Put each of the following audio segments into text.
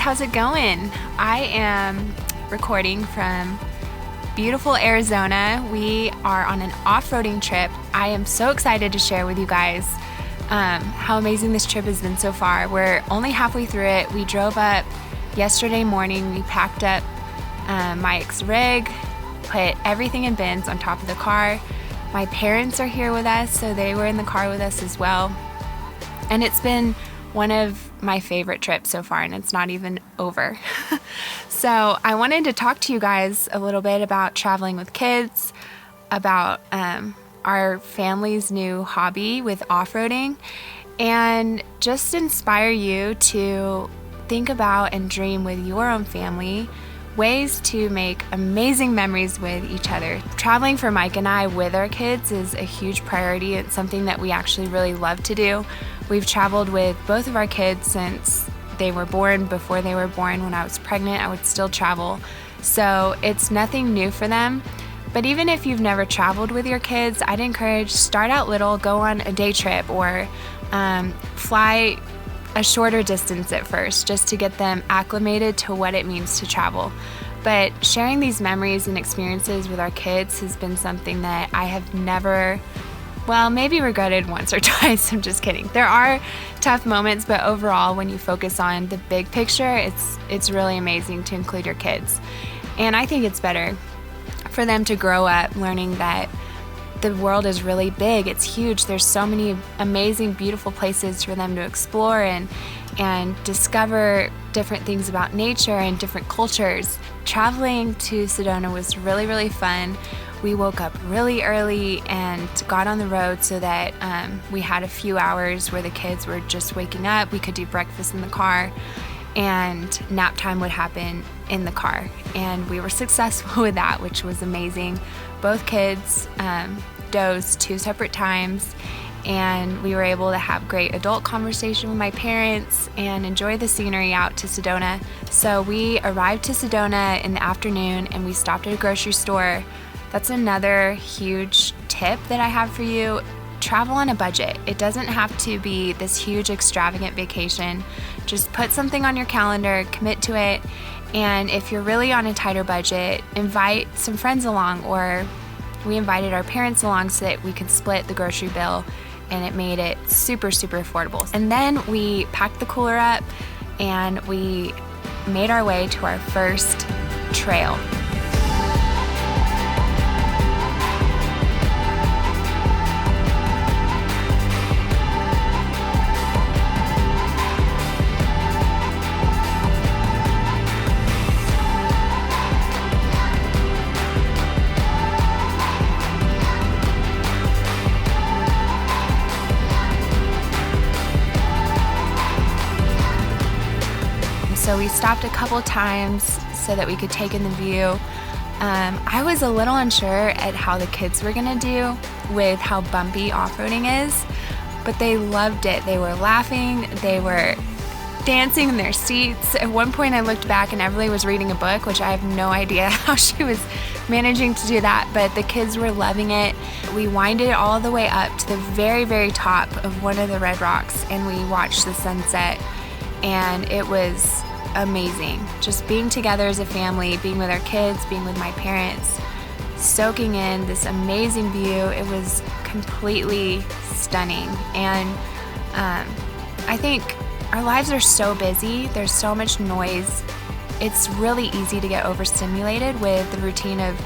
how's it going? I am recording from beautiful Arizona. We are on an off-roading trip. I am so excited to share with you guys how amazing this trip has been so far. We're only halfway through it. We drove up yesterday morning. We packed up Mike's rig, put everything in bins on top of the car. My parents are here with us, so they were in the car with us as well. And it's been one of my favorite trips so far, and it's not even over. So I wanted to talk to you guys a little bit about traveling with kids, about our family's new hobby with off-roading, and just inspire you to think about and dream with your own family ways to make amazing memories with each other. Traveling for Mike and I with our kids is a huge priority. It's something that we actually really love to do. We've traveled with both of our kids since they were born. Before they were born, when I was pregnant, I would still travel. So it's nothing new for them. But even if you've never traveled with your kids, I'd encourage, start out little, go on a day trip or fly a shorter distance at first, just to get them acclimated to what it means to travel. But sharing these memories and experiences with our kids has been something that I have never, well, maybe regretted once or twice. I'm just kidding. There are tough moments, but overall, when you focus on the big picture, it's really amazing to include your kids. And I think it's better for them to grow up learning that the world is really big. It's huge. There's so many amazing, beautiful places for them to explore and discover different things about nature and different cultures. Traveling to Sedona was really, really fun. We woke up really early and got on the road so that we had a few hours where the kids were just waking up. We could do breakfast in the car, and nap time would happen in the car. And we were successful with that, which was amazing. Both kids dozed 2 separate times, and we were able to have great adult conversation with my parents and enjoy the scenery out to Sedona. So we arrived to Sedona in the afternoon, and we stopped at a grocery store. That's another huge tip that I have for you. Travel on a budget. It doesn't have to be this huge extravagant vacation. Just put something on your calendar, commit to it, and if you're really on a tighter budget, invite some friends along, or we invited our parents along so that we could split the grocery bill, and it made it super, super affordable. And then we packed the cooler up and we made our way to our first trail. So we stopped a couple times so that we could take in the view. I was a little unsure at how the kids were gonna do with how bumpy off-roading is, but they loved it. They were laughing, they were dancing in their seats. At one point I looked back and Everly was reading a book, which I have no idea how she was managing to do that, but the kids were loving it. We winded it all the way up to the very, very top of one of the red rocks, and we watched the sunset, and it was amazing. Just being together as a family, being with our kids, being with my parents, soaking in this amazing view. It was completely stunning. And I think our lives are so busy. There's so much noise. It's really easy to get overstimulated with the routine of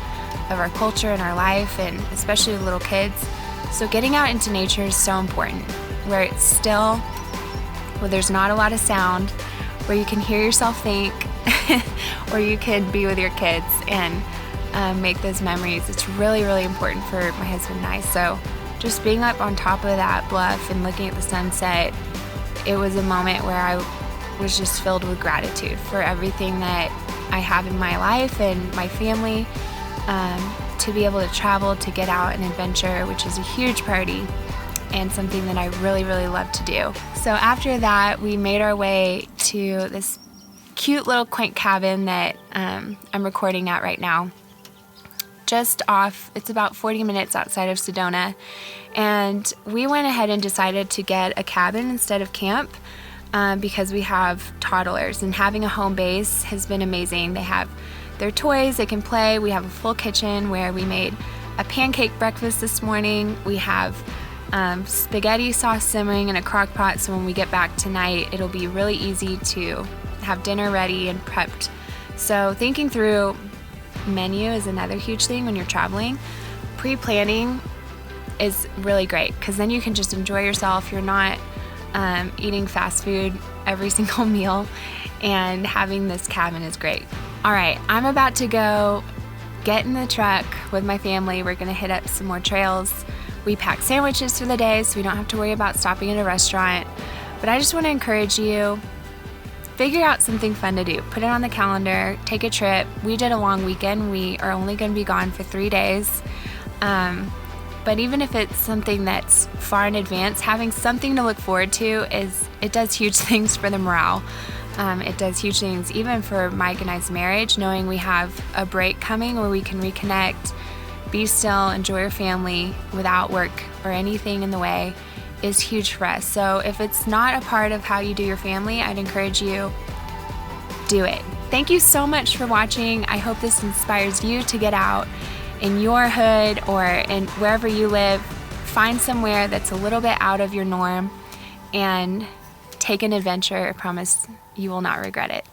our culture and our life, and especially with little kids. So getting out into nature is so important, where it's still, where there's not a lot of sound, where you can hear yourself think, or you can be with your kids and make those memories. It's really, really important for my husband and I. So just being up on top of that bluff and looking at the sunset, it was a moment where I was just filled with gratitude for everything that I have in my life and my family, to be able to travel, to get out and adventure, which is a huge priority and something that I really, really love to do. So after that, we made our way to this cute little quaint cabin that I'm recording at right now. Just off, it's about 40 minutes outside of Sedona. And we went ahead and decided to get a cabin instead of camp. because we have toddlers, and having a home base has been amazing. They have their toys, they can play. We have a full kitchen where we made a pancake breakfast this morning. We have spaghetti sauce simmering in a crock pot, so when we get back tonight, it'll be really easy to have dinner ready and prepped. So thinking through menu is another huge thing when you're traveling. Pre-planning is really great because then you can just enjoy yourself. You're not eating fast food every single meal, and having this cabin is great. All right, I'm about to go get in the truck with my family. We're gonna hit up some more trails. We pack sandwiches for the day so we don't have to worry about stopping at a restaurant. But I just wanna encourage you, figure out something fun to do. Put it on the calendar, take a trip. We did a long weekend. We are only gonna be gone for 3 days. But even if it's something that's far in advance, having something to look forward to it does huge things for the morale. It does huge things even for Mike and I's marriage, knowing we have a break coming where we can reconnect, be still, enjoy our family without work or anything in the way is huge for us. So if it's not a part of how you do your family, I'd encourage you, do it. Thank you so much for watching. I hope this inspires you to get out in your hood or in wherever you live. Find somewhere that's a little bit out of your norm and take an adventure. I promise you will not regret it.